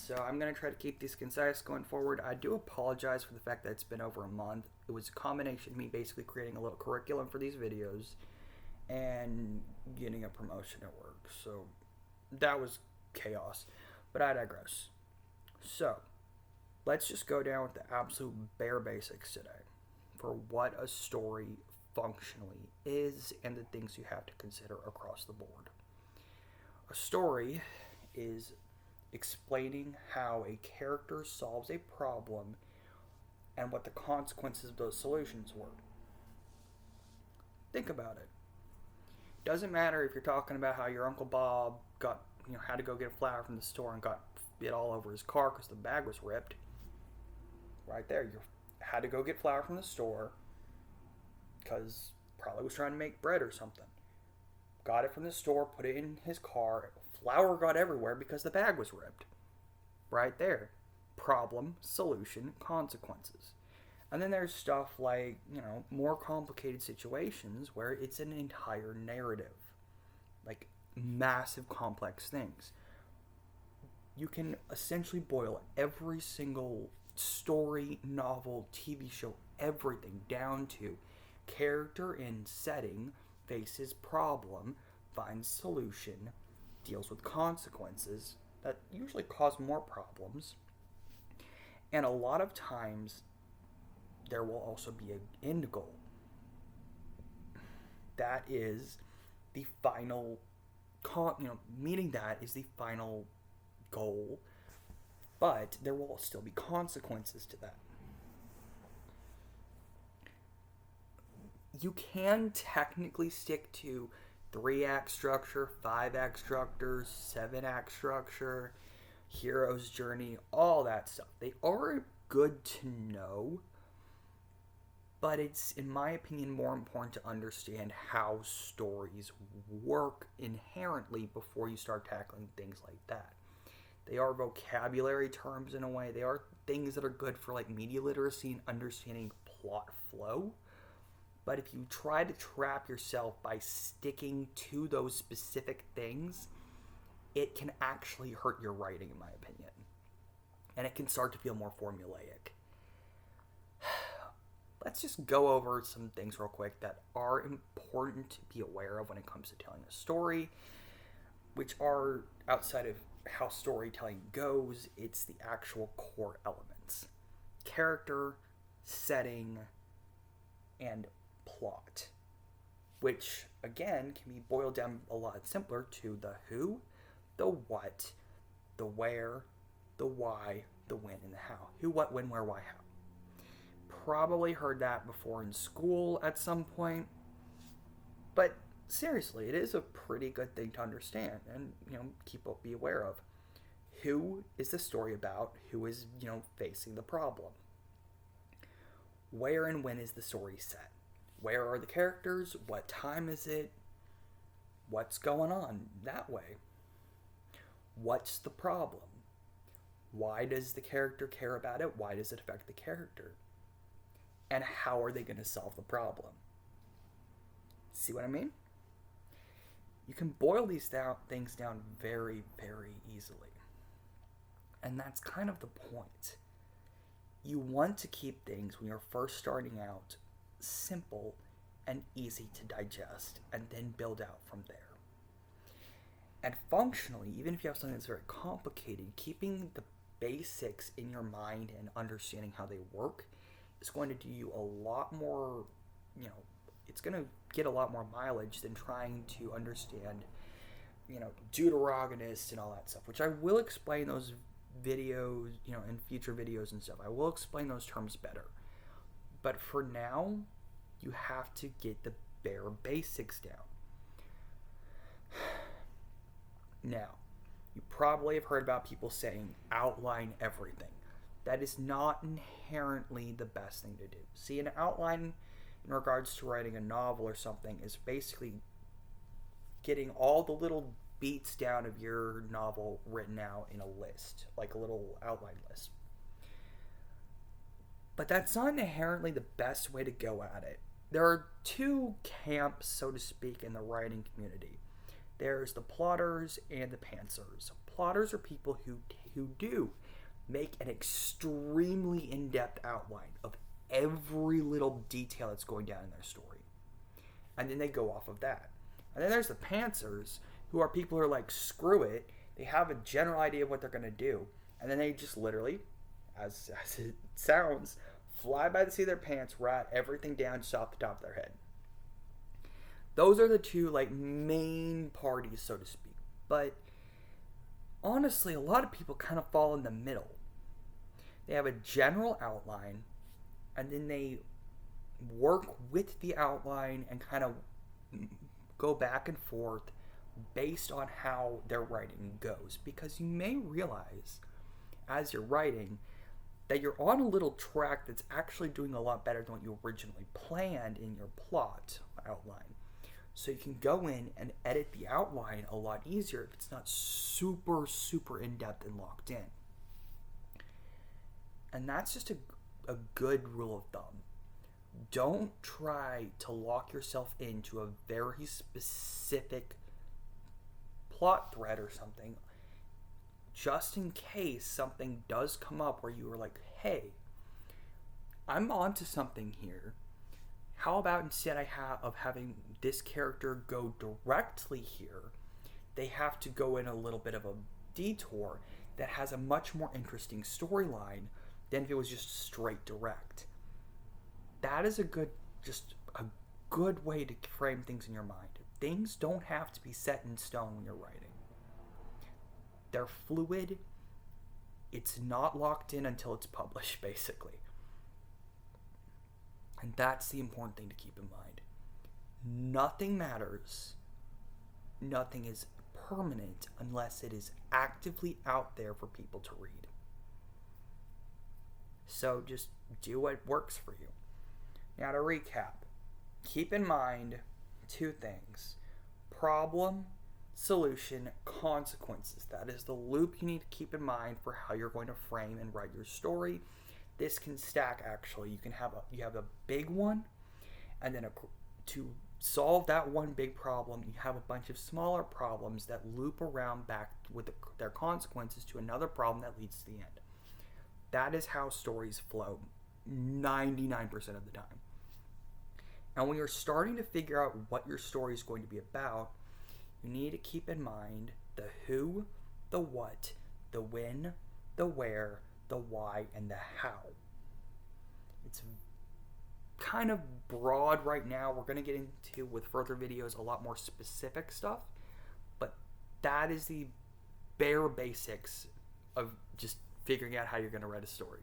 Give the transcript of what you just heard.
So I'm going to try to keep these concise going forward. I do apologize for the fact that it's been over a month. It was a combination of me basically creating a little curriculum for these videos and getting a promotion at work. So that was chaos. But I digress. So let's just go down with the absolute bare basics today for what a story functionally is and the things you have to consider across the board. A story is explaining how a character solves a problem and what the consequences of those solutions were. Think about it. Doesn't matter if you're talking about how your Uncle Bob had to go get a flour from the store and got it all over his car because the bag was ripped. Right there, you had to go get flour from the store because probably was trying to make bread or something. Got it from the store, put it in his car. Flour got everywhere because the bag was ripped. Right there. Problem, solution, consequences. And then there's stuff like, more complicated situations where it's an entire narrative. Like massive complex things. You can essentially boil every single story, novel, TV show, everything down to character in setting faces problem, finds solution, deals with consequences that usually cause more problems. And a lot of times there will also be an end goal. That is the final meeting that is the final goal, but there will still be consequences to that. You can technically stick to 3-act structure, 5-act structure, 7-act structure, hero's journey, all that stuff. They are good to know, but it's, in my opinion, more important to understand how stories work inherently before you start tackling things like that. They are vocabulary terms in a way. They are things that are good for like media literacy and understanding plot flow. But if you try to trap yourself by sticking to those specific things, it can actually hurt your writing, in my opinion. And it can start to feel more formulaic. Let's just go over some things real quick that are important to be aware of when it comes to telling a story, which are outside of how storytelling goes. It's the actual core elements: character, setting, and plot, which again can be boiled down a lot simpler to the who, the what, the where, the why, the when, and the how. Who, what, when, where, why, how. Probably heard that before in school at some point, but seriously, it is a pretty good thing to understand and be aware of. Who is the story about? Who is facing the problem? Where and when is the story set? Where are the characters? What time is it? What's going on that way? What's the problem? Why does the character care about it? Why does it affect the character? And how are they going to solve the problem? See what I mean? You can boil these things down very, very easily. And that's kind of the point. You want to keep things, when you're first starting out, simple and easy to digest, and then build out from there. And functionally, even if you have something that's very complicated, keeping the basics in your mind and understanding how they work is going to do you a lot more, it's going to get a lot more mileage than trying to understand, deuterogonist and all that stuff, which I will explain those videos, in future videos and stuff. I will explain those terms better. But for now, you have to get the bare basics down. Now, you probably have heard about people saying outline everything. That is not inherently the best thing to do. See, an outline in regards to writing a novel or something is basically getting all the little beats down of your novel written out in a list, like a little outline list. But that's not inherently the best way to go at it. There are two camps, so to speak, in the writing community. There's the plotters and the pantsers. Plotters are people who who do make an extremely in-depth outline of every little detail that's going down in their story. And then they go off of that. And then there's the pantsers, who are people who are like, screw it. They have a general idea of what they're going to do. And then they just literally, as it sounds, fly by the seat of their pants, write everything down just off the top of their head. Those are the two like main parties, so to speak. But honestly, a lot of people kind of fall in the middle. They have a general outline, and then they work with the outline and kind of go back and forth based on how their writing goes. Because you may realize as you're writing that you're on a little track that's actually doing a lot better than what you originally planned in your plot outline. So you can go in and edit the outline a lot easier if it's not super, super in-depth and locked in. And that's just a good rule of thumb. Don't try to lock yourself into a very specific plot thread or something, just in case something does come up where you are like, hey, I'm onto something here. How about instead of having this character go directly here, they have to go in a little bit of a detour that has a much more interesting storyline than if it was just straight direct. That is a good way to frame things in your mind. Things don't have to be set in stone when you're writing. They're fluid. It's not locked in until it's published, basically. And that's the important thing to keep in mind. Nothing matters. Nothing is permanent unless it is actively out there for people to read. So just do what works for you. Now to recap, keep in mind two things. Problem, solution, consequences. That is the loop you need to keep in mind for how you're going to frame and write your story. This can stack actually. You have a big one, and then to solve that one big problem, you have a bunch of smaller problems that loop around back with their consequences to another problem that leads to the end. That is how stories flow 99% of the time. And when you're starting to figure out what your story is going to be about, you need to keep in mind the who, the what, the when, the where, the why, and the how. It's kind of broad right now. We're going to get into, with further videos, a lot more specific stuff. But that is the bare basics of just figuring out how you're going to write a story.